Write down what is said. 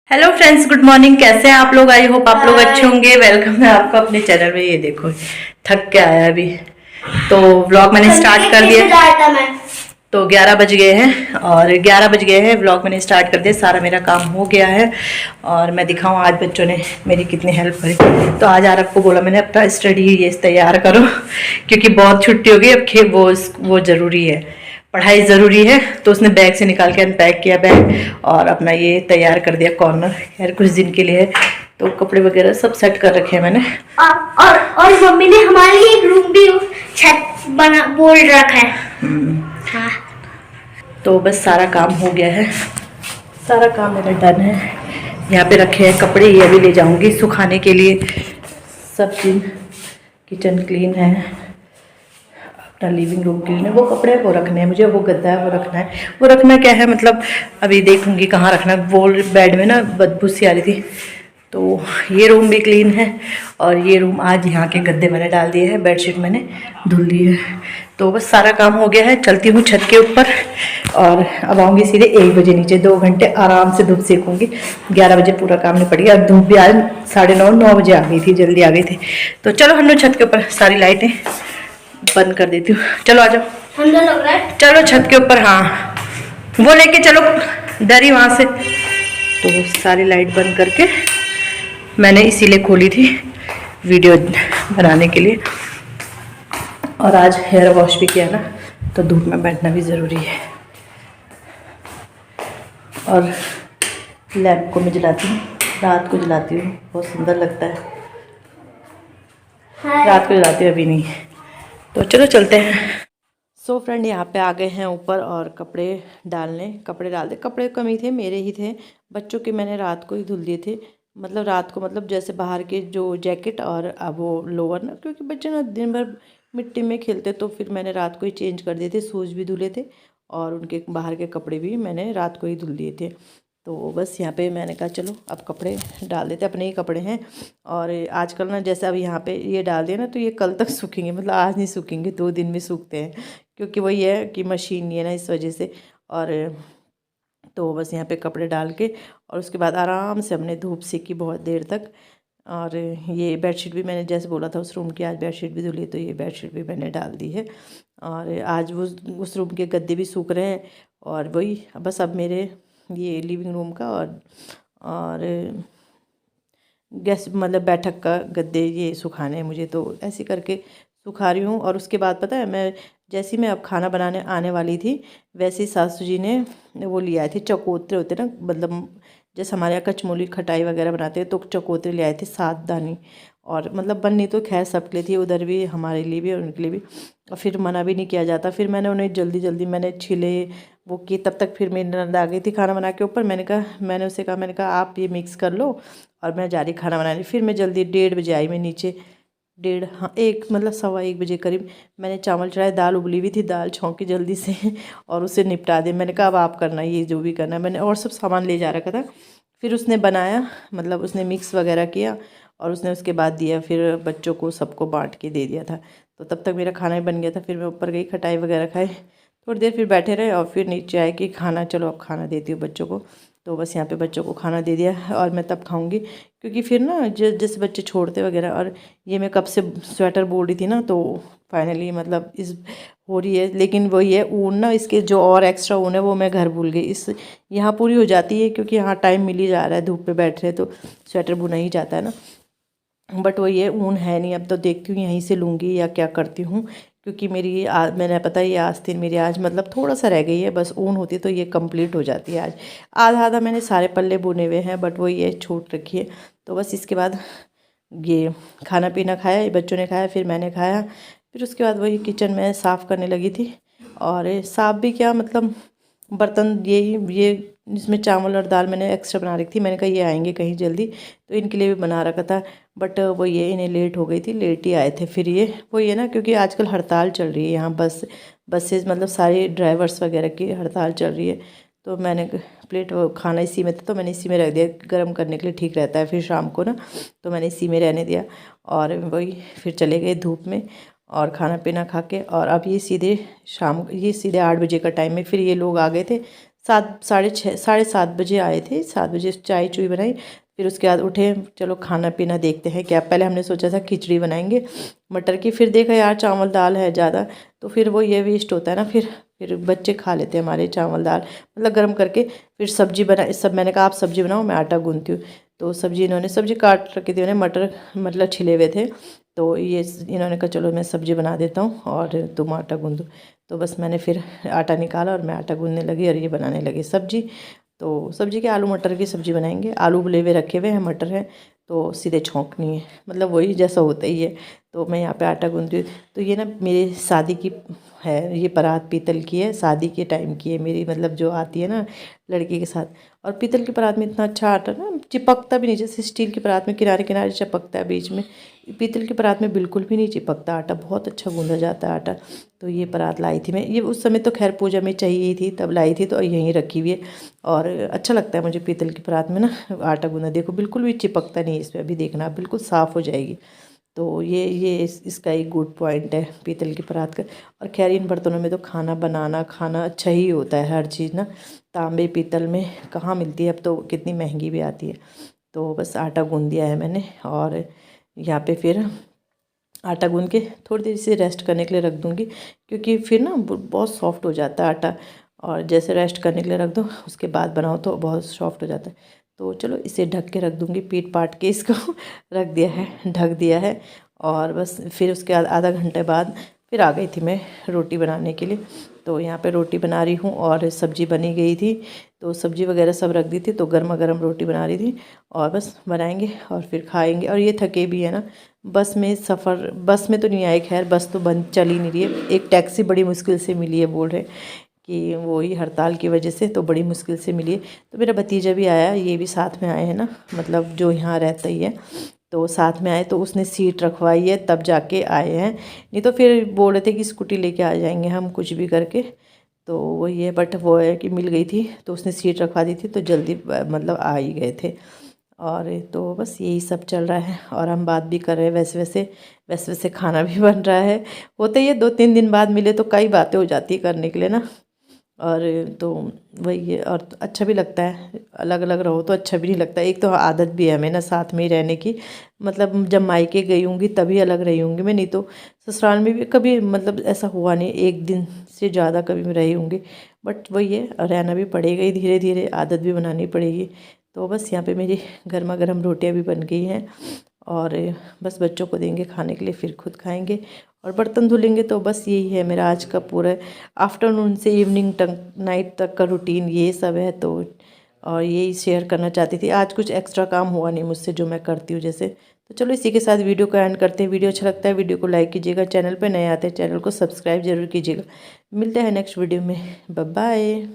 Hello friends, good morning. कैसे हैं आप लोग? आई होप आप लोग अच्छे होंगे। वेलकम है आपका अपने चैनल में। ये देखो, थक के आया अभी तो व्लॉग मैंने स्टार्ट कर दिया। तो 11 बज गए हैं और 11 बज गए हैं, व्लॉग मैंने स्टार्ट कर दिया। सारा मेरा काम हो गया है और मैं दिखाऊं आज बच्चों ने मेरी कितनी हेल्प करी। तो आज आरब को बोला मैंने अपना स्टडी ये तैयार करो क्योंकि बहुत छुट्टी हो गई। अब वो ज़रूरी है, पढ़ाई ज़रूरी है। तो उसने बैग से निकाल के अनपैक किया बैग और अपना ये तैयार कर दिया कॉर्नर। खैर कुछ दिन के लिए है तो कपड़े वगैरह सब सेट कर रखे हैं मैंने। और मम्मी ने हमारे लिए एक रूम भी छत बना बोल रखा है। हाँ। तो बस सारा काम हो गया है, सारा काम मेरा डन है। यहाँ पे रखे हैं कपड़े, ये अभी ले जाऊंगी सुखाने के लिए। सब चीज़, किचन क्लीन है, अपना लिविंग रूम क्लीन है। वो कपड़े वो रखने हैं मुझे, वो गद्दा है वो रखना है। वो रखना क्या है मतलब अभी देखूंगी कहाँ रखना है। वो बेड में ना बदबू सी आ रही थी। तो ये रूम भी क्लीन है और ये रूम आज यहाँ के गद्दे मैंने डाल दिए हैं, बेडशीट मैंने धुल दी है। तो बस सारा काम हो गया है। चलती हूँ छत के ऊपर और अब आऊँगी सीधे 1 बजे नीचे। 2 घंटे आराम से धूप सेकूँगी। 11 बजे पूरा काम निपट गया। धूप भी आज 9:30 बजे आ गई थी, जल्दी आ गई थी। तो चलो हम लोग छत के ऊपर, सारी लाइटें बंद कर देती हूँ। चलो आ जाओ, ठंडा लग रहा है। चलो छत के ऊपर। हाँ वो लेके चलो दरी वहाँ से। तो सारी लाइट बंद करके मैंने इसीलिए खोली थी वीडियो बनाने के लिए। और आज हेयर वॉश भी किया ना, तो धूप में बैठना भी ज़रूरी है। और लैम्प को मैं जलाती हूँ, रात को जलाती हूँ, बहुत सुंदर लगता है। रात को जलाती हूँ, अभी नहीं। तो चलो चलते हैं। सो फ्रेंड यहाँ पे आ गए हैं ऊपर और कपड़े डालने। कपड़े डाल दे, कपड़े कम ही थे, मेरे ही थे। बच्चों के मैंने रात को ही धुल दिए थे। मतलब रात को, मतलब जैसे बाहर के जो जैकेट और अब वो लोअर ना, क्योंकि बच्चे ना दिन भर मिट्टी में खेलते, तो फिर मैंने रात को ही चेंज कर दिए थे। शूज़ भी धुले थे और उनके बाहर के कपड़े भी मैंने रात को ही धुल दिए थे। तो बस यहाँ पे मैंने कहा चलो अब कपड़े डाल देते, अपने ही कपड़े हैं। और आजकल ना जैसे अब यहाँ पे ये डाल दिया ना, तो ये कल तक सूखेंगे, मतलब आज नहीं सूखेंगे, 2 दिन में सूखते हैं। क्योंकि वही है कि मशीन नहीं है ना, इस वजह से। और तो बस यहाँ पे कपड़े डाल के और उसके बाद आराम से हमने धूप सेकी बहुत देर तक। और ये बेडशीट भी मैंने जैसे बोला था उस रूम की, आज बेडशीट भी धुली, तो ये बेडशीट भी मैंने डाल दी है। और आज वो उस रूम के गद्दे भी सूख रहे हैं। और वही बस अब मेरे ये लिविंग रूम का और गैस मतलब बैठक का गद्दे ये सुखाने हैं मुझे। तो ऐसे करके सुखा रही हूँ। और उसके बाद पता है, मैं जैसे ही मैं अब खाना बनाने आने वाली थी, वैसे ही सासू जी ने वो ले आए थे चकोतरे, होते ना, मतलब जैसे हमारे यहाँ कचमोली खटाई वगैरह बनाते हैं, तो चकोतरे ले आए थे 7 दानी। और मतलब बननी तो खैर सबके लिए थी, उधर भी हमारे लिए भी और उनके लिए भी। और फिर मना भी नहीं किया जाता। फिर मैंने उन्हें जल्दी जल्दी मैंने छिले वो की। तब तक फिर मेरी ननद आ गई थी खाना बना के ऊपर। मैंने उसे कहा, मैंने कहा आप ये मिक्स कर लो और मैं जा रही खाना बनाने। फिर मैं जल्दी 1:30 बजे आई मैं नीचे। 1:30, हाँ 1 मतलब 1:15 बजे करीब मैंने चावल चढ़ाए। दाल उबली हुई थी, दाल छौंकी जल्दी से और उसे निपटा दे। मैंने कहा अब आप करना ये जो भी करना है। मैंने और सब सामान ले जा रखा था। फिर उसने बनाया, मतलब उसने मिक्स वगैरह किया और उसने उसके बाद दिया। फिर बच्चों को सबको बांट के दे दिया था। तो तब तक मेरा खाना भी बन गया था। फिर मैं ऊपर गई, खटाई वगैरह खाई, थोड़ी देर फिर बैठे रहे और फिर नीचे आए कि खाना, चलो अब खाना देती हूँ बच्चों को। तो बस यहाँ पे बच्चों को खाना दे दिया और मैं तब खाऊंगी, क्योंकि फिर ना जैसे बच्चे छोड़ते वगैरह। और ये मैं कब से स्वेटर बोल रही थी ना, तो फाइनली मतलब इस हो रही है। लेकिन वही है, ऊन ना इसके जो और एक्स्ट्रा ऊन है वो मैं घर भूल गई। इस यहाँ पूरी हो जाती है, क्योंकि यहाँ टाइम मिल ही जा रहा है, धूप पे बैठ रहे तो स्वेटर बुना ही जाता है ना। बट वही है, ऊन है नहीं। अब तो देखती हूँ यहीं से लूँगी या क्या करती हूँ, क्योंकि मेरी मैंने पता है ये आस्तीन मेरी आज मतलब थोड़ा सा रह गई है। बस ऊन होती तो ये कंप्लीट हो जाती है आज। आधा आधा मैंने सारे पल्ले बुने हुए हैं, बट वही है, छूट रखी है। तो बस इसके बाद ये खाना पीना खाया, बच्चों ने खाया, फिर मैंने खाया। फिर उसके बाद वही किचन में साफ़ करने लगी थी। और साफ़ भी क्या, मतलब बर्तन ये इसमें चावल और दाल मैंने एक्स्ट्रा बना रखी थी। मैंने कहा ये आएंगे कहीं जल्दी, तो इनके लिए भी बना रखा था। बट वो ये इन्हें लेट हो गई थी, लेट ही आए थे। फिर ये वो ये ना, क्योंकि आजकल हड़ताल चल रही है यहाँ, बसेस मतलब सारी ड्राइवर्स वगैरह की हड़ताल चल रही है। तो मैंने प्लेट खाना इसी में था, तो मैंने इसी में रख दिया, गर्म करने के लिए ठीक रहता है फिर शाम को ना। तो मैंने इसी में रहने दिया। और वही फिर चले गए धूप में और खाना पीना खा के। और अब ये सीधे 8 बजे का टाइम है। फिर ये लोग आ गए थे साढ़े 7 बजे आए थे। 7 बजे चाय चुई बनाई, फिर उसके बाद उठे, चलो खाना पीना देखते हैं क्या। पहले हमने सोचा था खिचड़ी बनाएंगे मटर की, फिर देखा यार चावल दाल है ज़्यादा, तो फिर वो ये वेस्ट होता है ना, फिर बच्चे खा लेते हैं हमारे चावल दाल, मतलब गर्म करके। फिर सब्जी बना, सब मैंने कहा आप सब्जी बनाओ, मैं आटा गूंथती हूँ। तो सब्जी काट रखी थी उन्हें, मटर मतलब छिले हुए थे, तो ये इन्होंने कहा चलो मैं सब्जी बना देता हूँ और तुम आटा गूंदो। तो बस मैंने फिर आटा निकाला और मैं आटा गूंदने लगी और ये बनाने लगी सब्जी। तो सब्जी के आलू मटर की सब्जी बनाएंगे, आलू उबले हुए रखे हुए हैं, मटर है तो सीधे छौंकनी है, मतलब वही जैसा होता ही है। तो मैं यहाँ पे आटा गूंथती हूँ। तो ये ना मेरी शादी की है, ये परात पीतल की है, शादी के टाइम की है मेरी, मतलब जो आती है ना लड़की के साथ। और पीतल की परात में इतना अच्छा आटा ना चिपकता भी नहीं, जैसे स्टील की परात में किनारे किनारे चिपकता है बीच में, पीतल की परात में बिल्कुल भी नहीं चिपकता आटा, बहुत अच्छा गूंदा जाता है आटा। तो ये परात लाई थी मैं, ये उस समय तो खैर पूजा में चाहिए थी तब लाई थी, तो यहीं रखी हुई है। और अच्छा लगता है मुझे पीतल की परात में ना आटा गूंदा, देखो बिल्कुल भी चिपकता नहीं है इस पर, अभी देखना बिल्कुल साफ़ हो जाएगी। तो ये इसका एक गुड पॉइंट है पीतल की परात का। और खैर इन बर्तनों में तो खाना अच्छा ही होता है, हर चीज़ ना तांबे पीतल में कहाँ मिलती है, अब तो कितनी महंगी भी आती है। तो बस आटा गूंद दिया है मैंने, और यहाँ पे फिर आटा गूंद के थोड़ी देर से रेस्ट करने के लिए रख दूँगी, क्योंकि फिर ना बहुत सॉफ्ट हो जाता है आटा, और जैसे रेस्ट करने के लिए रख दो उसके बाद बनाओ तो बहुत सॉफ्ट हो जाता है। तो चलो इसे ढक के रख दूँगी, पीट पाट के इसको रख दिया है, ढक दिया है। और बस फिर उसके बाद आधा घंटे बाद फिर आ गई थी मैं रोटी बनाने के लिए। तो यहाँ पे रोटी बना रही हूँ और सब्ज़ी बनी गई थी, तो सब्ज़ी वगैरह सब रख दी थी, तो गर्मा गर्म रोटी बना रही थी। और बस बनाएंगे और फिर खाएंगे। और ये थके भी है ना, बस में तो नहीं आए, खैर बस तो बंद चल ही नहीं रही है, एक टैक्सी बड़ी मुश्किल से मिली है, बोल रहे कि वही हड़ताल की वजह से तो बड़ी मुश्किल से मिली है। तो मेरा भतीजा भी आया, ये भी साथ में आए हैं ना, मतलब जो यहाँ रहता ही है, तो साथ में आए, तो उसने सीट रखवाई है तब जाके आए हैं, नहीं तो फिर बोल रहे थे कि स्कूटी लेके आ जाएंगे हम कुछ भी करके। तो वही है, बट वो है कि मिल गई थी तो उसने सीट रखवा दी थी, तो जल्दी मतलब आ ही गए थे। और तो बस यही सब चल रहा है, और हम बात भी कर रहे हैं, वैसे वैसे खाना भी बन रहा है। होते ही 2-3 दिन बाद मिले तो कई बातें हो जाती है करने के लिए ना, और तो वही है। और तो अच्छा भी लगता है, अलग अलग रहो तो अच्छा भी नहीं लगता, एक तो आदत भी है हमें ना साथ में ही रहने की, मतलब जब मायके गई होंगी तभी अलग रही होंगी मैं, नहीं तो ससुराल में भी कभी मतलब ऐसा हुआ नहीं, एक दिन से ज़्यादा कभी मैं रही होंगी। बट वही है, रहना भी पड़ेगा ही, धीरे धीरे आदत भी बनानी पड़ेगी। तो बस यहाँ पे मेरी गर्मा गर्म रोटियाँ भी बन गई हैं, और बस बच्चों को देंगे खाने के लिए, फिर खुद खाएंगे और बर्तन धुलेंगे। तो बस यही है मेरा आज का पूरा आफ्टरनून से इवनिंग तक, नाइट तक का रूटीन, ये सब है। तो और यही शेयर करना चाहती थी, आज कुछ एक्स्ट्रा काम हुआ नहीं मुझसे जो मैं करती हूँ जैसे। तो चलो इसी के साथ वीडियो को एंड करते हैं। वीडियो अच्छा लगता है वीडियो को लाइक कीजिएगा, चैनल पर नए आते हैं चैनल को सब्सक्राइब जरूर कीजिएगा। मिलते हैं नेक्स्ट वीडियो में, बाय बाय।